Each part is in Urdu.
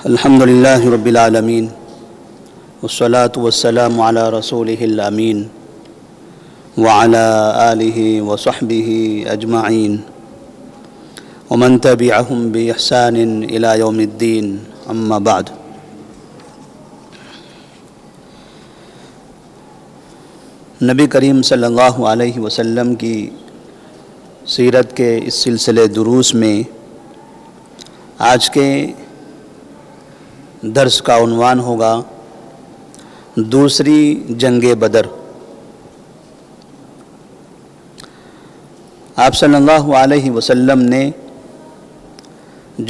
الحمد للہ رب العالمین والصلاة والسلام علی رسولہ الامین وعلی آلہ وصحبہ اجمعین ومن تبعہم بإحسان الی یوم الدین اما بعد۔ نبی کریم صلی اللہ علیہ وسلم کی سیرت کے اس سلسلے دروس میں آج کے درس کا عنوان ہوگا دوسری جنگ بدر۔ آپ صلی اللہ علیہ وسلم نے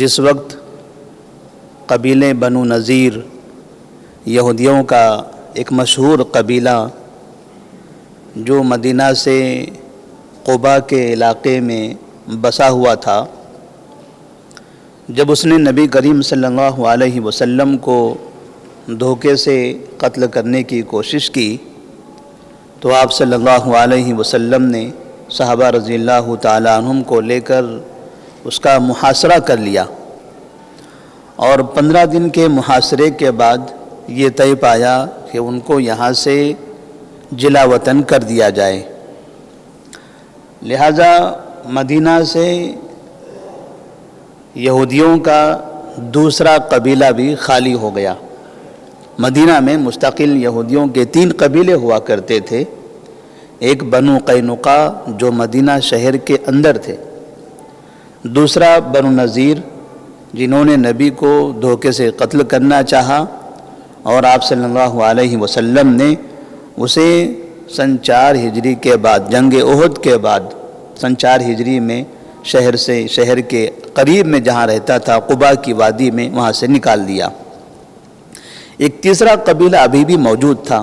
جس وقت قبیلے بنو نذیر یہودیوں کا ایک مشہور قبیلہ جو مدینہ سے قباء کے علاقے میں بسا ہوا تھا، جب اس نے نبی کریم صلی اللہ علیہ وسلم کو دھوکے سے قتل کرنے کی کوشش کی تو آپ صلی اللہ علیہ وسلم نے صحابہ رضی اللہ تعالیٰ عنہم کو لے کر اس کا محاصرہ کر لیا، اور 15 دن کے محاصرے کے بعد یہ طے پایا کہ ان کو یہاں سے جلا وطن کر دیا جائے۔ لہذا مدینہ سے یہودیوں کا دوسرا قبیلہ بھی خالی ہو گیا۔ مدینہ میں مستقل یہودیوں کے 3 قبیلے ہوا کرتے تھے۔ ایک بنو قینقاع جو مدینہ شہر کے اندر تھے، دوسرا بنو نذیر جنہوں نے نبی کو دھوکے سے قتل کرنا چاہا، اور آپ صلی اللہ علیہ وسلم نے اسے سن 4 ہجری کے بعد، جنگ احد کے بعد سن 4 ہجری میں شہر کے قریب میں جہاں رہتا تھا قباء کی وادی میں، وہاں سے نکال دیا۔ ایک تیسرا قبیلہ ابھی بھی موجود تھا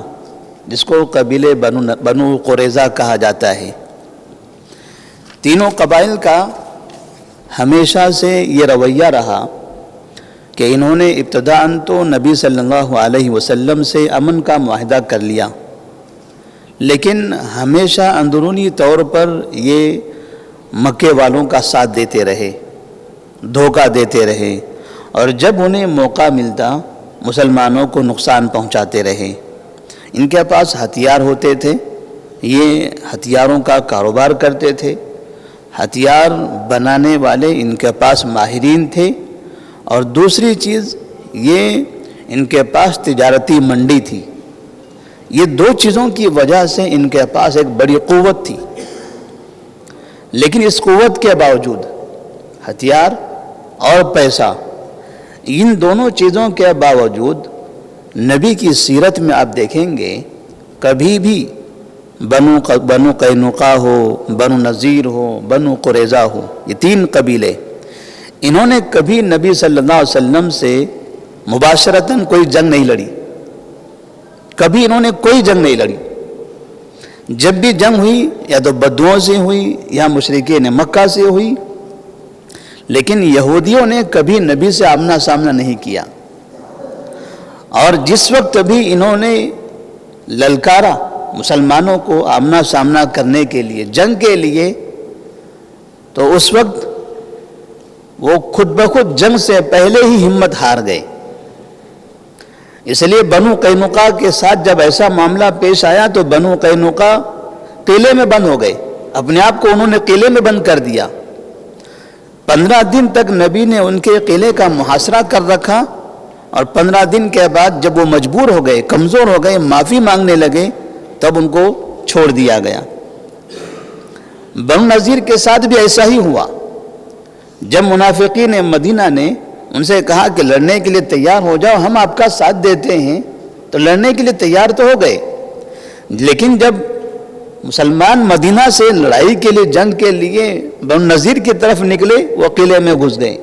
جس کو قبیلے بنو قریظہ کہا جاتا ہے۔ تینوں قبائل کا ہمیشہ سے یہ رویہ رہا کہ انہوں نے ابتداءً تو نبی صلی اللہ علیہ وسلم سے امن کا معاہدہ کر لیا، لیکن ہمیشہ اندرونی طور پر یہ مکے والوں کا ساتھ دیتے رہے، دھوکہ دیتے رہے، اور جب انہیں موقع ملتا مسلمانوں کو نقصان پہنچاتے رہے۔ ان کے پاس ہتھیار ہوتے تھے، یہ ہتھیاروں کا کاروبار کرتے تھے، ہتھیار بنانے والے ان کے پاس ماہرین تھے، اور دوسری چیز یہ ان کے پاس تجارتی منڈی تھی۔ یہ 2 چیزوں کی وجہ سے ان کے پاس ایک بڑی قوت تھی، لیکن اس قوت کے باوجود ہتھیار اور پیسہ، ان دونوں چیزوں کے باوجود نبی کی سیرت میں آپ دیکھیں گے کبھی بھی بنو قینقاع ہو، بنو نذیر ہو، بنو قریظہ ہو، یہ 3 قبیلے، انہوں نے کبھی نبی صلی اللہ علیہ وسلم سے مباشرتاً کوئی جنگ نہیں لڑی، کبھی انہوں نے کوئی جنگ نہیں لڑی۔ جب بھی جنگ ہوئی یا تو بدوؤں سے ہوئی یا مشرکین مکہ سے ہوئی، لیکن یہودیوں نے کبھی نبی سے آمنا سامنا نہیں کیا۔ اور جس وقت بھی انہوں نے للکارا مسلمانوں کو آمنا سامنا کرنے کے لیے، جنگ کے لیے، تو اس وقت وہ خود بخود جنگ سے پہلے ہی ہمت ہار گئے۔ اس لیے بنو قینقاع کے ساتھ جب ایسا معاملہ پیش آیا تو بنو قینقاع قلعے میں بند ہو گئے، اپنے آپ کو انہوں نے قلعے میں بند کر دیا۔ 15 دن تک نبی نے ان کے قلعے کا محاصرہ کر رکھا، اور 15 دن کے بعد جب وہ مجبور ہو گئے، کمزور ہو گئے، معافی مانگنے لگے، تب ان کو چھوڑ دیا گیا۔ بنو نذیر کے ساتھ بھی ایسا ہی ہوا۔ جب منافقین مدینہ نے ان سے کہا کہ لڑنے کے لیے تیار ہو جاؤ، ہم آپ کا ساتھ دیتے ہیں، تو لڑنے کے لیے تیار تو ہو گئے، لیکن جب مسلمان مدینہ سے لڑائی کے لیے، جنگ کے لیے بنو نذیر کی طرف نکلے، وہ قلعے میں گھس گئے،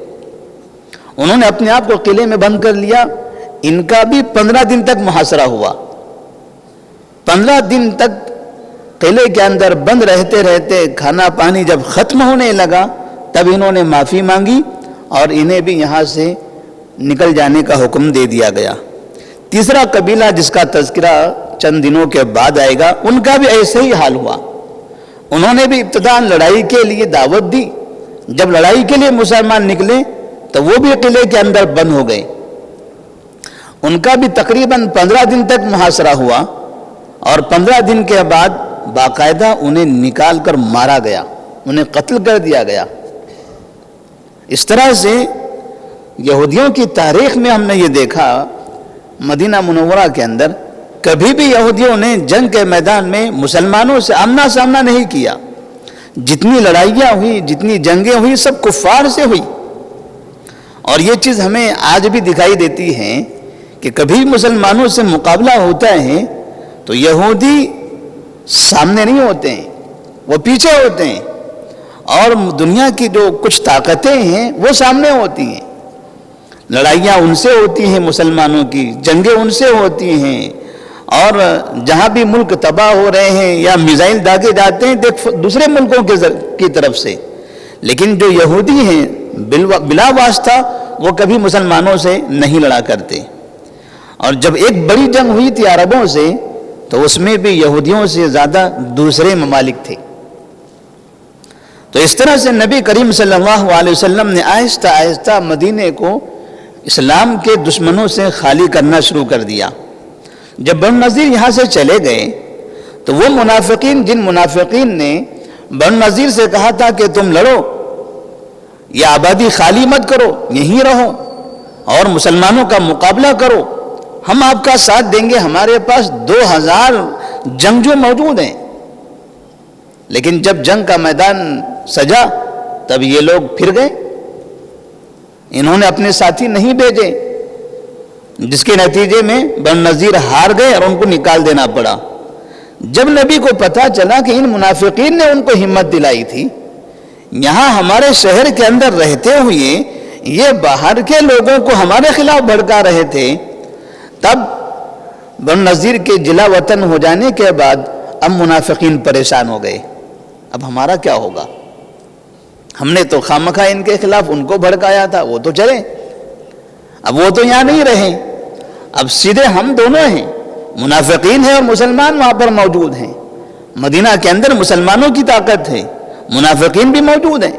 انہوں نے اپنے آپ کو قلعے میں بند کر لیا۔ ان کا بھی 15 دن تک محاصرہ ہوا۔ 15 دن تک قلعے کے اندر بند رہتے رہتے کھانا پانی جب ختم ہونے لگا تب انہوں نے معافی مانگی، اور انہیں بھی یہاں سے نکل جانے کا حکم دے دیا گیا۔ تیسرا قبیلہ جس کا تذکرہ چند دنوں کے بعد آئے گا، ان کا بھی ایسے ہی حال ہوا۔ انہوں نے بھی ابتداء لڑائی کے لیے دعوت دی، جب لڑائی کے لیے مسلمان نکلے تو وہ بھی قلعے کے اندر بند ہو گئے، ان کا بھی تقریباً 15 دن تک محاصرہ ہوا، اور 15 دن کے بعد باقاعدہ انہیں نکال کر مارا گیا، انہیں قتل کر دیا گیا۔ اس طرح سے یہودیوں کی تاریخ میں ہم نے یہ دیکھا، مدینہ منورہ کے اندر کبھی بھی یہودیوں نے جنگ کے میدان میں مسلمانوں سے آمنا سامنا نہیں کیا۔ جتنی لڑائیاں ہوئی، جتنی جنگیں ہوئی، سب کفار سے ہوئی۔ اور یہ چیز ہمیں آج بھی دکھائی دیتی ہے کہ کبھی مسلمانوں سے مقابلہ ہوتا ہے تو یہودی سامنے نہیں ہوتے ہیں، وہ پیچھے ہوتے ہیں، اور دنیا کی جو کچھ طاقتیں ہیں وہ سامنے ہوتی ہیں۔ لڑائیاں ان سے ہوتی ہیں، مسلمانوں کی جنگیں ان سے ہوتی ہیں، اور جہاں بھی ملک تباہ ہو رہے ہیں یا میزائل داغے جاتے ہیں دوسرے ملکوں کی طرف سے، لیکن جو یہودی ہیں بلا واسطہ وہ کبھی مسلمانوں سے نہیں لڑا کرتے۔ اور جب ایک بڑی جنگ ہوئی تھی عربوں سے تو اس میں بھی یہودیوں سے زیادہ دوسرے ممالک تھے۔ تو اس طرح سے نبی کریم صلی اللہ علیہ وسلم نے آہستہ آہستہ مدینے کو اسلام کے دشمنوں سے خالی کرنا شروع کر دیا۔ جب بنو نذیر یہاں سے چلے گئے تو وہ منافقین، جن منافقین نے بنو نذیر سے کہا تھا کہ تم لڑو، یہ آبادی خالی مت کرو، یہیں رہو اور مسلمانوں کا مقابلہ کرو، ہم آپ کا ساتھ دیں گے، ہمارے پاس 2000 جنگجو موجود ہیں۔ لیکن جب جنگ کا میدان سجا تب یہ لوگ پھر گئے، انہوں نے اپنے ساتھی نہیں بھیجے، جس کے نتیجے میں بنو نذیر ہار گئے اور ان کو نکال دینا پڑا۔ جب نبی کو پتا چلا کہ ان منافقین نے ان کو ہمت دلائی تھی، یہاں ہمارے شہر کے اندر رہتے ہوئے یہ باہر کے لوگوں کو ہمارے خلاف بھڑکا رہے تھے، تب بنو نذیر کے جلا وطن ہو جانے کے بعد اب منافقین پریشان ہو گئے، اب ہمارا کیا ہوگا؟ ہم نے تو خامخواہ ان کے خلاف ان کو بھڑکایا تھا، وہ تو چلے، اب وہ تو یہاں نہیں رہے، اب سیدھے ہم دونوں ہیں، منافقین ہیں اور مسلمان وہاں پر موجود ہیں۔ مدینہ کے اندر مسلمانوں کی طاقت ہے، منافقین بھی موجود ہیں۔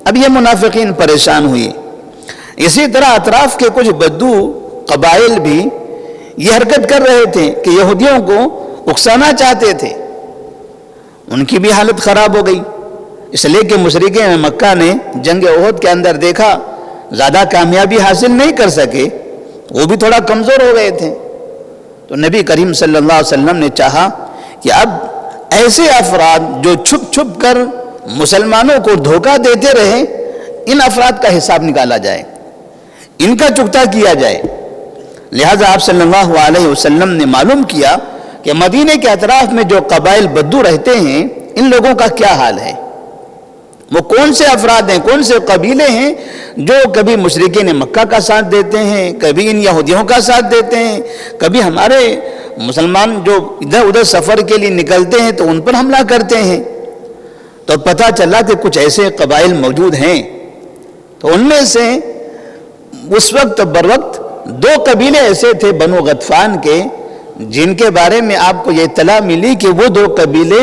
اب یہ منافقین پریشان ہوئے۔ اسی طرح اطراف کے کچھ بدو قبائل بھی یہ حرکت کر رہے تھے کہ یہودیوں کو اکسانا چاہتے تھے، ان کی بھی حالت خراب ہو گئی، اس لیے کہ مشرکین مکہ نے جنگ احد کے اندر دیکھا زیادہ کامیابی حاصل نہیں کر سکے، وہ بھی تھوڑا کمزور ہو گئے تھے۔ تو نبی کریم صلی اللہ علیہ وسلم نے چاہا کہ اب ایسے افراد جو چھپ چھپ کر مسلمانوں کو دھوکہ دیتے رہے، ان افراد کا حساب نکالا جائے، ان کا چکتا کیا جائے۔ لہذا آپ صلی اللہ علیہ وسلم نے معلوم کیا کہ مدینے کے اطراف میں جو قبائل بدو رہتے ہیں ان لوگوں کا کیا حال ہے، وہ کون سے افراد ہیں، کون سے قبیلے ہیں جو کبھی مشرکین مکہ کا ساتھ دیتے ہیں، کبھی ان یہودیوں کا ساتھ دیتے ہیں، کبھی ہمارے مسلمان جو ادھر ادھر سفر کے لیے نکلتے ہیں تو ان پر حملہ کرتے ہیں۔ تو پتہ چلا کہ کچھ ایسے قبائل موجود ہیں، تو ان میں سے اس وقت بروقت 2 قبیلے ایسے تھے بنو غطفان کے، جن کے بارے میں آپ کو یہ اطلاع ملی کہ وہ 2 قبیلے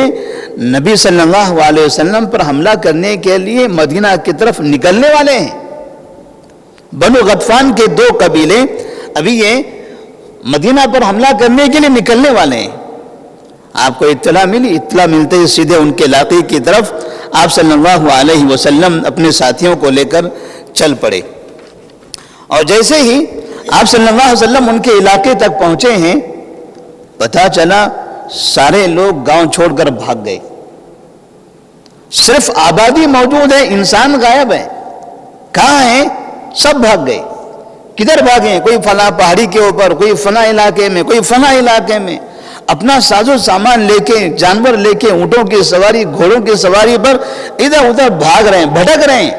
نبی صلی اللہ علیہ وسلم پر حملہ کرنے کے لیے مدینہ کی طرف نکلنے والے ہیں۔ بنو غطفان کے 2 قبیلے ابھی یہ مدینہ پر حملہ کرنے کے لیے نکلنے والے ہیں۔ آپ کو اطلاع ملی، اطلاع ملتے ہی سیدھے ان کے علاقے کی طرف آپ صلی اللہ علیہ وسلم اپنے ساتھیوں کو لے کر چل پڑے، اور جیسے ہی آپ صلی اللہ علیہ وسلم ان کے علاقے تک پہنچے ہیں، پتہ چلا سارے لوگ گاؤں چھوڑ کر بھاگ گئے، صرف آبادی موجود ہے، انسان غائب ہے۔ کہاں ہیں؟ سب بھاگ گئے۔ کدھر بھاگے؟ کوئی فلاں پہاڑی کے اوپر، کوئی فلاں علاقے میں، کوئی فلاں علاقے میں، اپنا ساز و سامان لے کے، جانور لے کے، اونٹوں کی سواری، گھوڑوں کی سواری پر ادھر ادھر بھاگ رہے ہیں، بھٹک رہے ہیں،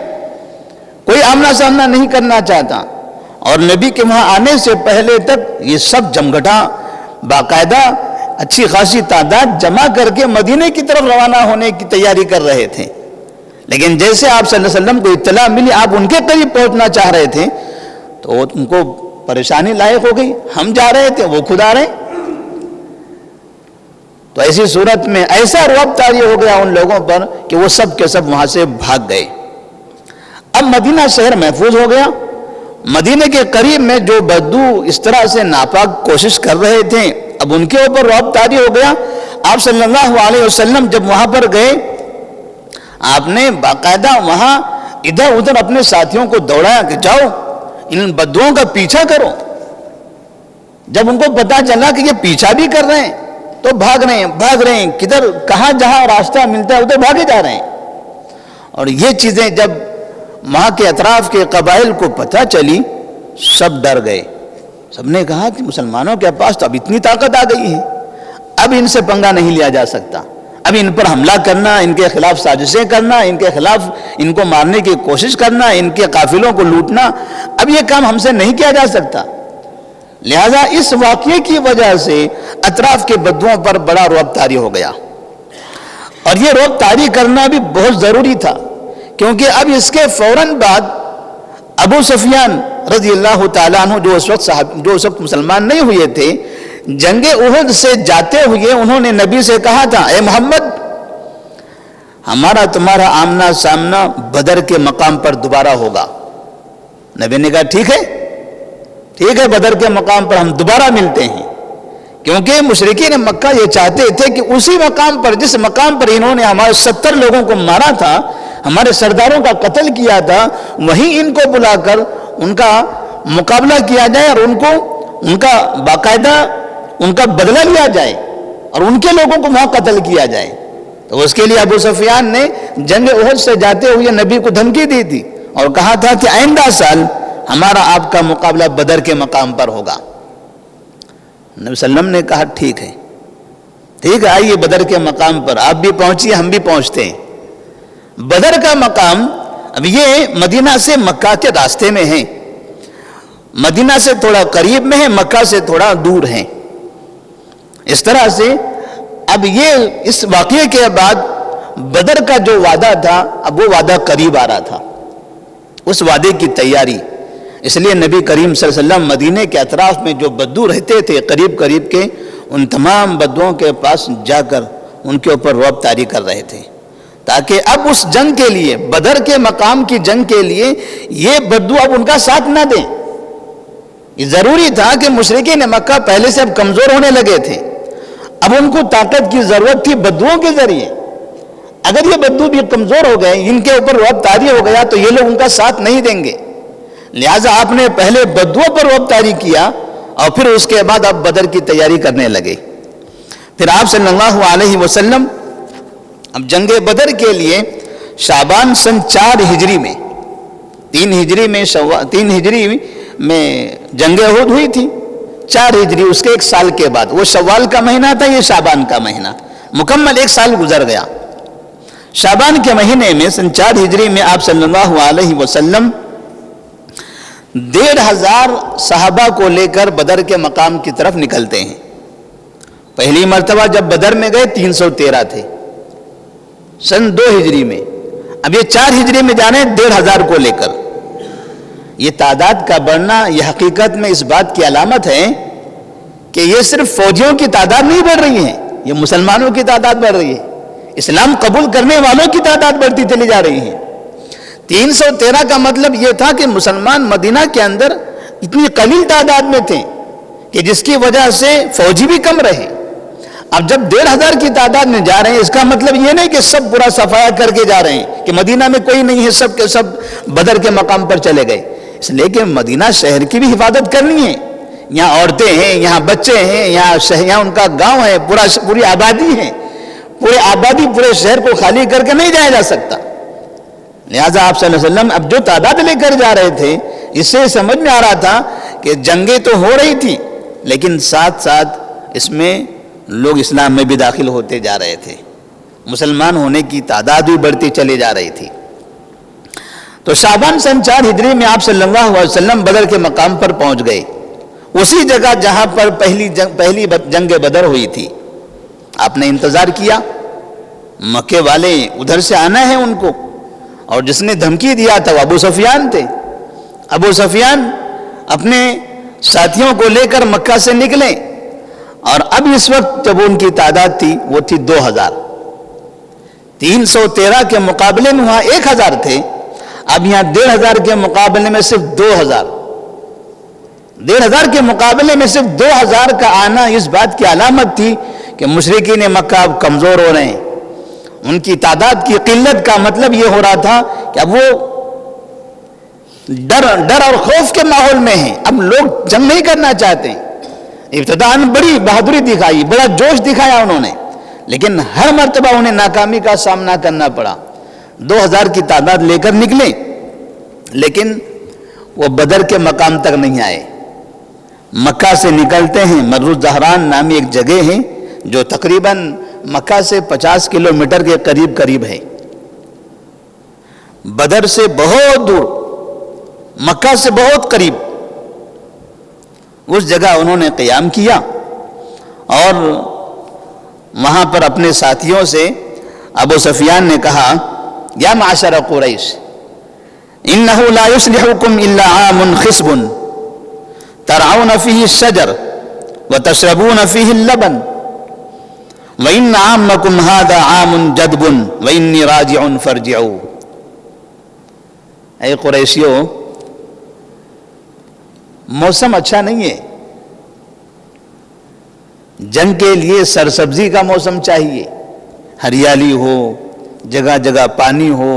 کوئی آمنا سامنا نہیں کرنا چاہتا۔ اور نبی کے وہاں آنے سے پہلے تک یہ سب جمگھٹا باقاعدہ اچھی خاصی تعداد جمع کر کے مدینے کی طرف روانہ ہونے کی تیاری کر رہے تھے، لیکن جیسے آپ صلی اللہ علیہ وسلم کو اطلاع ملی آپ ان کے قریب پہنچنا چاہ رہے تھے تو ان کو پریشانی لاحق ہو گئی، ہم جا رہے تھے وہ خود آ رہے۔ تو ایسی صورت میں ایسا رعب طاری ہو گیا ان لوگوں پر کہ وہ سب کے سب وہاں سے بھاگ گئے۔ اب مدینہ شہر محفوظ ہو گیا، مدینے کے قریب میں جو بدو اس طرح سے ناپاک کوشش کر رہے تھے، اب ان کے اوپر رعب طاری ہو گیا۔ آپ صلی اللہ علیہ وسلم جب وہاں پر گئے، آپ نے باقاعدہ وہاں ادھر ادھر اپنے ساتھیوں کو دوڑایا کہ جاؤ ان بدوؤں کا پیچھا کرو۔ جب ان کو پتا چلا کہ یہ پیچھا بھی کر رہے ہیں تو بھاگ رہے ہیں کدھر کہاں جہاں راستہ ملتا ہے ادھر بھاگے جا رہے ہیں۔ اور یہ چیزیں جب وہاں کے اطراف کے قبائل کو پتہ چلی، سب ڈر گئے۔ سب نے کہا کہ مسلمانوں کے پاس تو اب اتنی طاقت آ گئی ہے، اب ان سے پنگا نہیں لیا جا سکتا، اب ان پر حملہ کرنا، ان کے خلاف سازشیں کرنا، ان کے خلاف ان کو مارنے کی کوشش کرنا، ان کے قافلوں کو لوٹنا، اب یہ کام ہم سے نہیں کیا جا سکتا۔ لہذا اس واقعے کی وجہ سے اطراف کے بدوؤں پر بڑا رعب طاری ہو گیا، اور یہ رعب طاری کرنا بھی بہت ضروری تھا، کیونکہ اب اس کے فوراً بعد ابو سفیان رضی اللہ تعالیٰ عنہ جو اس وقت مسلمان نہیں ہوئے تھے، جنگ احد سے جاتے ہوئے انہوں نے نبی سے کہا تھا، اے محمد ہمارا تمہارا آمنا سامنا بدر کے مقام پر دوبارہ ہوگا۔ نبی نے کہا ٹھیک ہے بدر کے مقام پر ہم دوبارہ ملتے ہیں، کیونکہ مشرکین مکہ یہ چاہتے تھے کہ اسی مقام پر، جس مقام پر انہوں نے ہمارے 70 لوگوں کو مارا تھا، ہمارے سرداروں کا قتل کیا تھا، وہیں ان کو بلا کر ان کا مقابلہ کیا جائے اور ان کا باقاعدہ ان کا بدلہ لیا جائے اور ان کے لوگوں کو وہاں قتل کیا جائے۔ تو اس کے لیے ابو سفیان نے جنگ احد سے جاتے ہوئے نبی کو دھمکی دی تھی اور کہا تھا کہ آئندہ سال ہمارا آپ کا مقابلہ بدر کے مقام پر ہوگا۔ نبی صلی اللہ علیہ وسلم نے کہا ٹھیک ہے آئیے بدر کے مقام پر، آپ بھی پہنچیے ہم بھی پہنچتے ہیں۔ بدر کا مقام اب یہ مدینہ سے مکہ کے راستے میں ہے، مدینہ سے تھوڑا قریب میں ہے، مکہ سے تھوڑا دور ہے۔ اس طرح سے اب یہ اس واقعے کے بعد بدر کا جو وعدہ تھا اب وہ وعدہ قریب آ رہا تھا، اس وعدے کی تیاری۔ اس لیے نبی کریم صلی اللہ علیہ وسلم مدینے کے اطراف میں جو بدو رہتے تھے قریب کے، ان تمام بدوؤں کے پاس جا کر ان کے اوپر رعب طاری کر رہے تھے، تاکہ اب اس جنگ کے لیے، بدر کے مقام کی جنگ کے لیے یہ بدو اب ان کا ساتھ نہ دیں۔ یہ ضروری تھا کہ مشرکین مکہ پہلے سے اب کمزور ہونے لگے تھے، اب ان کو طاقت کی ضرورت تھی بدوؤں کے ذریعے۔ اگر یہ بدو بھی کمزور ہو گئے، ان کے اوپر رعب طاری ہو گیا تو یہ لوگ ان کا ساتھ نہیں دیں گے۔ لہٰذا آپ نے پہلے بدوؤں پر رعب طاری کیا اور پھر اس کے بعد آپ بدر کی تیاری کرنے لگے۔ پھر آپ صلی اللہ علیہ وسلم اب جنگ بدر کے لیے شعبان سن 4 ہجری میں 3 ہجری میں جنگ احد ہوئی تھی، 4 ہجری اس کے 1 سال کے بعد، وہ شوال کا مہینہ تھا، یہ شعبان کا مہینہ، مکمل 1 سال گزر گیا۔ شعبان کے مہینے میں سن 4 ہجری میں آپ صلی اللہ علیہ وسلم 1500 صحابہ کو لے کر بدر کے مقام کی طرف نکلتے ہیں۔ پہلی مرتبہ جب بدر میں گئے 313 تھے سن 2 ہجری میں، اب یہ 4 ہجری میں جانے 1500 کو لے کر۔ یہ تعداد کا بڑھنا یہ حقیقت میں اس بات کی علامت ہے کہ یہ صرف فوجیوں کی تعداد نہیں بڑھ رہی ہے، یہ مسلمانوں کی تعداد بڑھ رہی ہے، اسلام قبول کرنے والوں کی تعداد بڑھتی چلی جا رہی ہے۔ 313 کا مطلب یہ تھا کہ مسلمان مدینہ کے اندر اتنی قلیل تعداد میں تھے کہ جس کی وجہ سے فوجی بھی کم رہے۔ اب جب 1500 کی تعداد میں جا رہے ہیں، اس کا مطلب یہ نہیں کہ سب برا صفایا کر کے جا رہے ہیں کہ مدینہ میں کوئی نہیں ہے، سب کے سب بدر کے مقام پر چلے گئے، اس لیے کہ مدینہ شہر کی بھی حفاظت کرنی ہے، یہاں عورتیں ہیں، یہاں بچے ہیں، یہاں ان کا گاؤں ہے، پوری آبادی ہے، پورے شہر کو خالی کر کے نہیں جایا جا سکتا۔ لہٰذا آپ صلی اللہ علیہ وسلم اب جو تعداد لے کر جا رہے تھے، اس سے سمجھ میں آ رہا تھا کہ جنگیں تو ہو رہی تھی لیکن ساتھ ساتھ اس میں لوگ اسلام میں بھی داخل ہوتے جا رہے تھے، مسلمان ہونے کی تعداد بھی بڑھتی چلی جا رہی تھی۔ تو شعبان سن 4 ہجری میں آپ صلی اللہ علیہ وسلم بدر کے مقام پر پہنچ گئے، اسی جگہ جہاں پر پہلی جنگ بدر ہوئی تھی۔ آپ نے انتظار کیا، مکے والے ادھر سے آنا ہے ان کو، اور جس نے دھمکی دیا تھا وہ ابو سفیان تھے۔ ابو سفیان اپنے ساتھیوں کو لے کر مکہ سے نکلے، اور اب اس وقت جب ان کی تعداد تھی وہ تھی 2000۔ 313 کے مقابلے میں وہاں 1000 تھے، اب یہاں 1500 کے مقابلے میں صرف 2000، 1,500 کے مقابلے میں صرف 2,000 کا آنا اس بات کی علامت تھی کہ مشرکین مکہ اب کمزور ہو رہے ہیں. ان کی تعداد کی قلت کا مطلب یہ ہو رہا تھا کہ اب وہ ڈر اور خوف کے ماحول میں ہیں. اب لوگ جنگ نہیں کرنا چاہتے ہیں. ابتداءً بڑی بہادری دکھائی, بڑا جوش دکھایا انہوں نے, لیکن ہر مرتبہ انہیں ناکامی کا سامنا کرنا پڑا. 2,000 کی تعداد لے کر نکلے, لیکن وہ بدر کے مقام تک نہیں آئے. مکہ سے نکلتے ہیں, مر الزہران نامی ایک جگہ ہے جو تقریباً مکہ سے 50 کلومیٹر کے قریب ہے. بدر سے بہت دور, مکہ سے بہت قریب, اس جگہ انہوں نے قیام کیا اور وہاں پر اپنے ساتھیوں سے ابو سفیان نے کہا, یا معاشر قریش انه لا يصلحكم الا عام خصب ترعون فيه الشجر وتشربون فيه اللبن وان عامكم هذا عام جدب واني راجع فارجعوا. اے قریشیو, موسم اچھا نہیں ہے. جنگ کے لیے سرسبزی کا موسم چاہیے, ہریالی ہو, جگہ جگہ پانی ہو.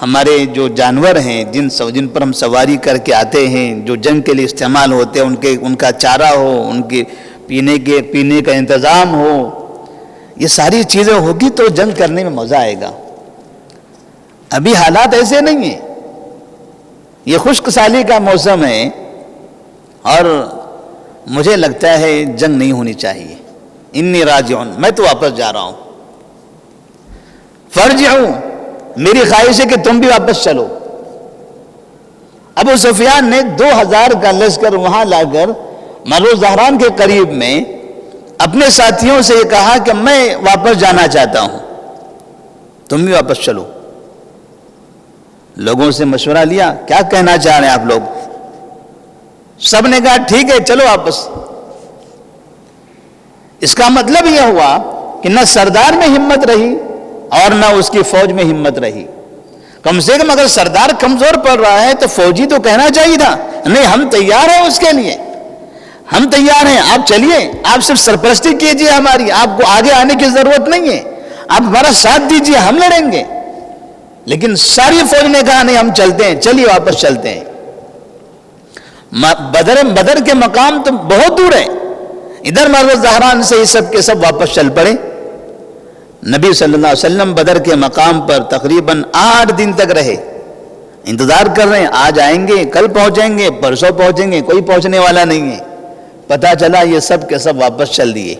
ہمارے جو جانور ہیں جن پر ہم سواری کر کے آتے ہیں, جو جنگ کے لیے استعمال ہوتے ہیں, ان کا چارہ ہو, ان کے پینے کا انتظام ہو. یہ ساری چیزیں ہوگی تو جنگ کرنے میں مزہ آئے گا. ابھی حالات ایسے نہیں ہیں. یہ خشک سالی کا موسم ہے اور مجھے لگتا ہے جنگ نہیں ہونی چاہیے. انی راجعون, میں تو واپس جا رہا ہوں. فرجعوا, میری خواہش ہے کہ تم بھی واپس چلو. ابو سفیان نے 2,000 کا لشکر وہاں لا کر مر الزہران کے قریب میں اپنے ساتھیوں سے یہ کہا کہ میں واپس جانا چاہتا ہوں, تم بھی واپس چلو. لوگوں سے مشورہ لیا, کیا کہنا چاہ رہے ہیں آپ لوگ؟ سب نے کہا ٹھیک ہے چلو واپس. اس کا مطلب یہ ہوا کہ نہ سردار میں ہمت رہی اور نہ اس کی فوج میں ہمت رہی. کم سے کم اگر سردار کمزور پڑ رہا ہے تو فوجی تو کہنا چاہیے تھا, نہیں ہم تیار ہیں اس کے لیے, ہم تیار ہیں, آپ چلیے, آپ صرف سرپرستی کیجئے ہماری, آپ کو آگے آنے کی ضرورت نہیں ہے, آپ ہمارا ساتھ دیجئے, ہم لڑیں گے. لیکن ساری فوج نے کہا نہیں ہم چلتے ہیں, چلیے واپس چلتے ہیں. بدر کے مقام تو بہت دور ہے. ادھر مر الزہران سے یہ سب کے سب واپس چل پڑے. نبی صلی اللہ علیہ وسلم بدر کے مقام پر تقریباً 8 دن تک رہے. انتظار کر رہے ہیں, آج آئیں گے, کل پہنچیں گے, پرسوں پہنچیں گے, کوئی پہنچنے والا نہیں ہے. پتہ چلا یہ سب کے سب واپس چل دیے.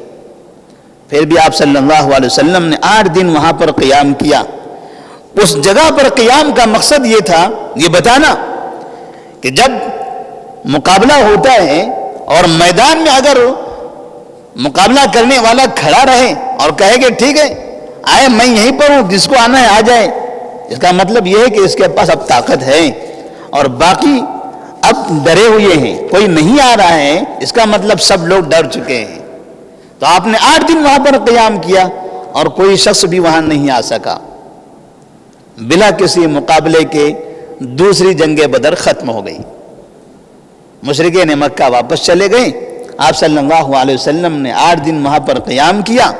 پھر بھی آپ صلی اللہ علیہ وسلم نے 8 دن وہاں پر قیام کیا. اس جگہ پر قیام کا مقصد یہ تھا, یہ بتانا کہ جب مقابلہ ہوتا ہے اور میدان میں اگر مقابلہ کرنے والا کھڑا رہے اور کہے کہ ٹھیک ہے آئے, میں یہیں پر ہوں, جس کو آنا ہے آ جائے, اس کا مطلب یہ ہے کہ اس کے پاس اب طاقت ہے اور باقی اب ڈرے ہوئے ہیں, کوئی نہیں آ رہا ہے, اس کا مطلب سب لوگ ڈر چکے ہیں. تو آپ نے 8 دن وہاں پر قیام کیا اور کوئی شخص بھی وہاں نہیں آ سکا. بلا کسی مقابلے کے دوسری جنگ بدر ختم ہو گئی. مشرکین مکہ واپس چلے گئے. آپ صلی اللہ علیہ وسلم نے 8 دن وہاں پر قیام کیا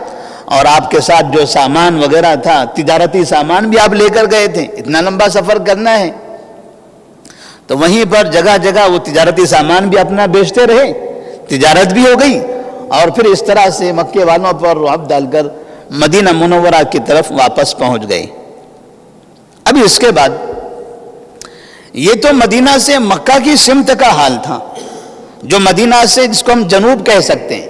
اور آپ کے ساتھ جو سامان وغیرہ تھا, تجارتی سامان بھی آپ لے کر گئے تھے, اتنا لمبا سفر کرنا ہے تو وہیں پر جگہ جگہ وہ تجارتی سامان بھی اپنا بیچتے رہے, تجارت بھی ہو گئی اور پھر اس طرح سے مکے والوں پر رعب ڈال کر مدینہ منورہ کی طرف واپس پہنچ گئے. اب اس کے بعد یہ تو مدینہ سے مکہ کی سمت کا حال تھا, جو مدینہ سے جس کو ہم جنوب کہہ سکتے ہیں.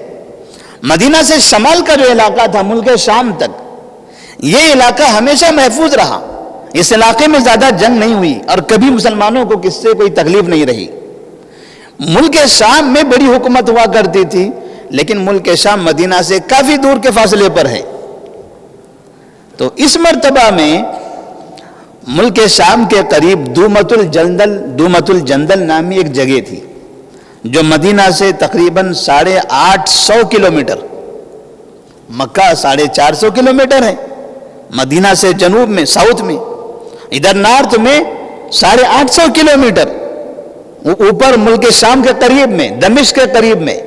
مدینہ سے شمال کا جو علاقہ تھا ملک شام تک, یہ علاقہ ہمیشہ محفوظ رہا. اس علاقے میں زیادہ جنگ نہیں ہوئی اور کبھی مسلمانوں کو کس سے کوئی تکلیف نہیں رہی. ملک شام میں بڑی حکومت ہوا کرتی تھی, لیکن ملک شام مدینہ سے کافی دور کے فاصلے پر ہے. تو اس مرتبہ میں ملک شام کے قریب دومت الجندل نامی ایک جگہ تھی, جو مدینہ سے تقریباً 850 کلومیٹر, مکہ 450 کلومیٹر ہے, مدینہ سے جنوب میں ساؤتھ میں, ادھر نارتھ میں 850 کلومیٹر. اوپر ملک شام کے قریب میں، دمشق کے قریب میں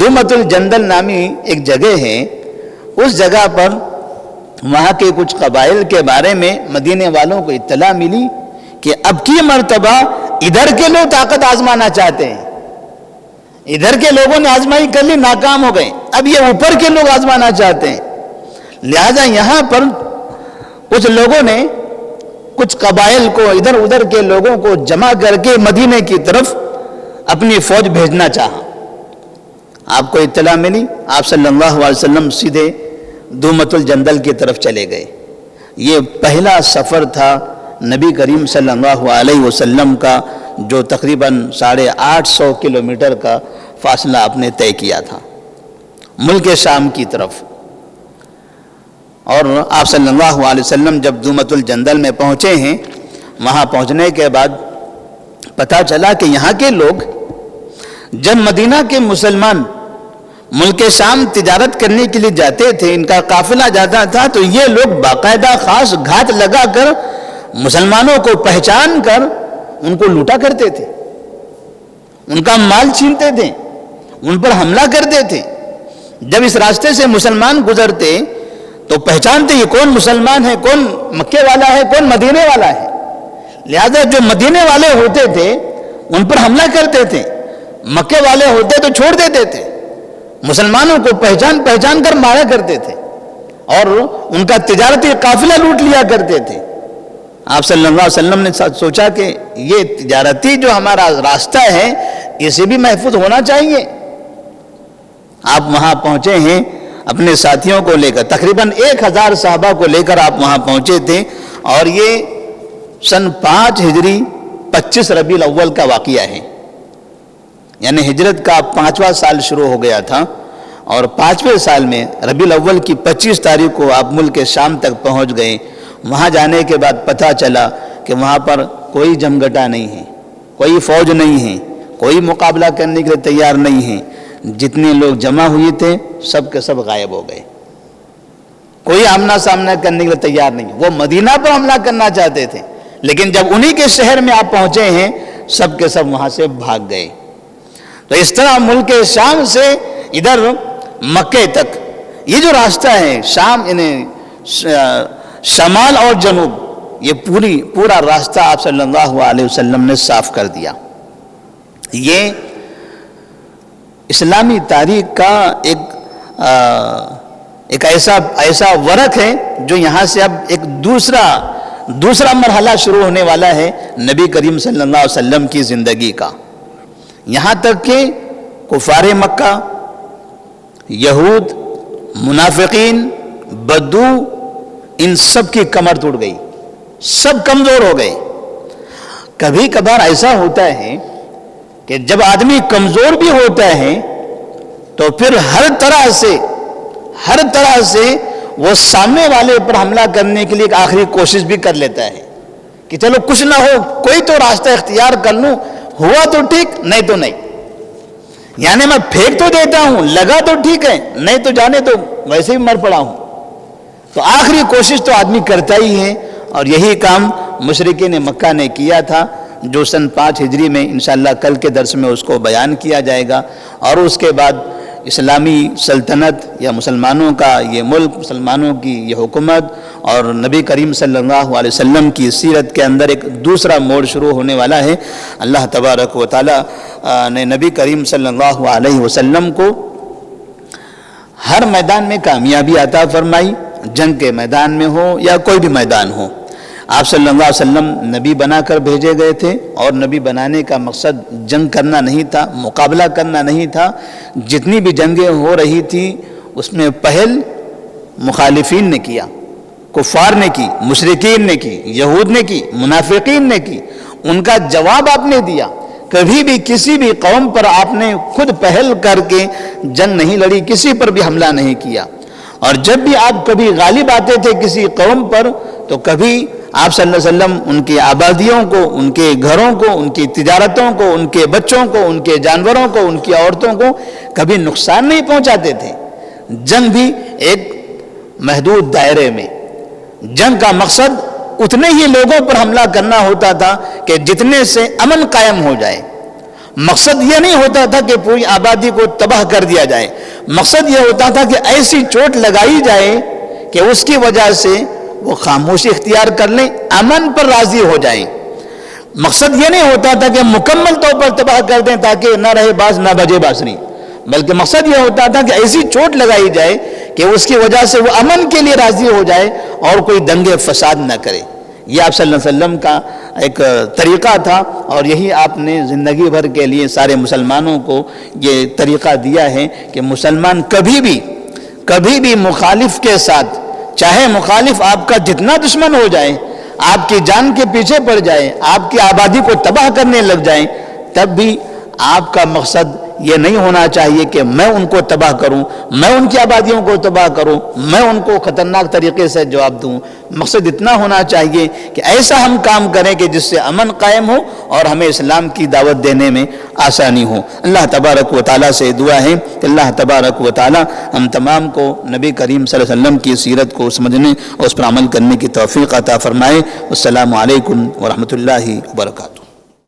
دومت الجندل نامی ایک جگہ ہے. اس جگہ پر وہاں کے کچھ قبائل کے بارے میں مدینے والوں کو اطلاع ملی کہ اب کی مرتبہ ادھر کے لوگ طاقت آزمانا چاہتے ہیں. ادھر کے لوگوں نے آزمائی کر لی، ناکام ہو گئے، اب یہ اوپر کے لوگ آزمانا چاہتے ہیں. لہذا یہاں پر کچھ لوگوں نے کچھ قبائل کو، ادھر ادھر کے لوگوں کو جمع کر کے مدینے کی طرف اپنی فوج بھیجنا چاہا. آپ کو اطلاع ملی، آپ صلی اللہ علیہ وسلم سیدھے دومت الجندل کی طرف چلے گئے. یہ پہلا سفر تھا نبی کریم صلی اللہ علیہ وسلم کا، جو تقریباً 850 کلومیٹر کا فاصلہ آپ نے طے کیا تھا ملک شام کی طرف. اور آپ صلی اللہ علیہ وسلم جب دومت الجندل میں پہنچے ہیں، وہاں پہنچنے کے بعد پتہ چلا کہ یہاں کے لوگ، جب مدینہ کے مسلمان ملک شام تجارت کرنے کے لیے جاتے تھے، ان کا قافلہ جاتا تھا، تو یہ لوگ باقاعدہ خاص گھات لگا کر مسلمانوں کو پہچان کر ان کو لوٹا کرتے تھے، ان کا مال چھینتے تھے، ان پر حملہ کرتے تھے. جب اس راستے سے مسلمان گزرتے تو پہچانتے یہ کون مسلمان ہے، کون مکے والا ہے، کون مدینے والا ہے. لہذا جو مدینے والے ہوتے تھے ان پر حملہ کرتے تھے، مکے والے ہوتے تو چھوڑ دیتے تھے. مسلمانوں کو پہچان کر مارا کرتے تھے اور ان کا تجارتی قافلہ لوٹ لیا کرتے تھے. آپ صلی اللہ علیہ وسلم نے سوچا کہ یہ تجارتی جو ہمارا راستہ ہے اسے بھی محفوظ ہونا چاہیے. آپ وہاں پہنچے ہیں اپنے ساتھیوں کو لے کر، تقریباً 1000 صحابہ کو لے کر آپ وہاں پہنچے تھے. اور یہ سن 5 ہجری 25 ربیع الاول کا واقعہ ہے، یعنی ہجرت کا 5واں سال شروع ہو گیا تھا، اور 5ویں سال میں ربیع الاول کی 25 تاریخ کو آپ ملک شام تک پہنچ گئے. وہاں جانے کے بعد پتہ چلا کہ وہاں پر کوئی جمگٹا نہیں ہے، کوئی فوج نہیں ہے، کوئی مقابلہ کرنے کے لیے تیار نہیں ہے. جتنے لوگ جمع ہوئے تھے سب کے سب غائب ہو گئے، کوئی آمنا سامنا کرنے کے لیے تیار نہیں. وہ مدینہ پر حملہ کرنا چاہتے تھے، لیکن جب انہی کے شہر میں آپ پہنچے ہیں سب کے سب وہاں سے بھاگ گئے. تو اس طرح ملک شام سے ادھر مکے تک یہ جو راستہ ہے، شام یعنی شمال اور جنوب، یہ پورا راستہ آپ صلی اللہ علیہ وسلم نے صاف کر دیا. یہ اسلامی تاریخ کا ایک ایسا ورق ہے جو یہاں سے اب ایک دوسرا مرحلہ شروع ہونے والا ہے نبی کریم صلی اللہ علیہ وسلم کی زندگی کا. یہاں تک کہ کفار مکہ، یہود، منافقین، بدو، ان سب کی کمر ٹوٹ گئی، سب کمزور ہو گئے. کبھی کبھار ایسا ہوتا ہے کہ جب آدمی کمزور بھی ہوتا ہے تو پھر ہر طرح سے وہ سامنے والے پر حملہ کرنے کے لیے ایک آخری کوشش بھی کر لیتا ہے کہ چلو کچھ نہ ہو، کوئی تو راستہ اختیار کر لوں، ہوا تو ٹھیک، نہیں تو نہیں. یعنی میں پھینک تو دیتا ہوں، لگا تو ٹھیک ہے، نہیں تو جانے تو ویسے ہی مر پڑا ہوں. تو آخری کوشش تو آدمی کرتا ہی ہے، اور یہی کام مشرکین مکہ نے کیا تھا، جو سن 5 ہجری میں انشاءاللہ کل کے درس میں اس کو بیان کیا جائے گا. اور اس کے بعد اسلامی سلطنت یا مسلمانوں کا یہ ملک، مسلمانوں کی یہ حکومت اور نبی کریم صلی اللہ علیہ وسلم کی سیرت کے اندر ایک دوسرا موڑ شروع ہونے والا ہے. اللہ تبارک و تعالی نے نبی کریم صلی اللہ علیہ وسلم کو ہر میدان میں کامیابی عطا فرمائی، جنگ کے میدان میں ہو یا کوئی بھی میدان ہو. آپ صلی اللہ علیہ وسلم نبی بنا کر بھیجے گئے تھے، اور نبی بنانے کا مقصد جنگ کرنا نہیں تھا، مقابلہ کرنا نہیں تھا. جتنی بھی جنگیں ہو رہی تھی اس میں پہل مخالفین نے کیا، کفار نے کی، مشرکین نے کی، یہود نے کی، منافقین نے کی. ان کا جواب آپ نے دیا. کبھی بھی کسی بھی قوم پر آپ نے خود پہل کر کے جنگ نہیں لڑی، کسی پر بھی حملہ نہیں کیا. اور جب بھی آپ کبھی غالب آتے تھے کسی قوم پر تو کبھی آپ صلی اللہ علیہ وسلم ان کی آبادیوں کو، ان کے گھروں کو، ان کی تجارتوں کو، ان کے بچوں کو، ان کے جانوروں کو، ان کی عورتوں کو کبھی نقصان نہیں پہنچاتے تھے. جنگ بھی ایک محدود دائرے میں. جنگ کا مقصد اتنے ہی لوگوں پر حملہ کرنا ہوتا تھا کہ جتنے سے امن قائم ہو جائے. مقصد یہ نہیں ہوتا تھا کہ پوری آبادی کو تباہ کر دیا جائے. مقصد یہ ہوتا تھا کہ ایسی چوٹ لگائی جائے کہ اس کی وجہ سے وہ خاموشی اختیار کر لیں, امن پر راضی ہو جائیں. مقصد یہ نہیں ہوتا تھا کہ مکمل طور پر تباہ کر دیں تاکہ نہ رہے باز نہ بجے بانسری, بلکہ مقصد یہ ہوتا تھا کہ ایسی چوٹ لگائی جائے کہ اس کی وجہ سے وہ امن کے لیے راضی ہو جائے اور کوئی دنگے فساد نہ کرے. یہ آپ صلی اللہ علیہ وسلم کا ایک طریقہ تھا, اور یہی آپ نے زندگی بھر کے لیے سارے مسلمانوں کو یہ طریقہ دیا ہے کہ مسلمان کبھی بھی مخالف کے ساتھ, چاہے مخالف آپ کا جتنا دشمن ہو جائے, آپ کی جان کے پیچھے پڑ جائے, آپ کی آبادی کو تباہ کرنے لگ جائیں, تب بھی آپ کا مقصد یہ نہیں ہونا چاہیے کہ میں ان کو تباہ کروں, میں ان کی آبادیوں کو تباہ کروں, میں ان کو خطرناک طریقے سے جواب دوں. مقصد اتنا ہونا چاہیے کہ ایسا ہم کام کریں کہ جس سے امن قائم ہو اور ہمیں اسلام کی دعوت دینے میں آسانی ہو. اللہ تبارک و تعالیٰ سے دعا ہے کہ اللہ تبارک و تعالیٰ ہم تمام کو نبی کریم صلی اللہ علیہ وسلم کی سیرت کو سمجھنے اور اس پر عمل کرنے کی توفیق عطا فرمائے. السلام علیکم ورحمۃ اللہ وبرکاتہ.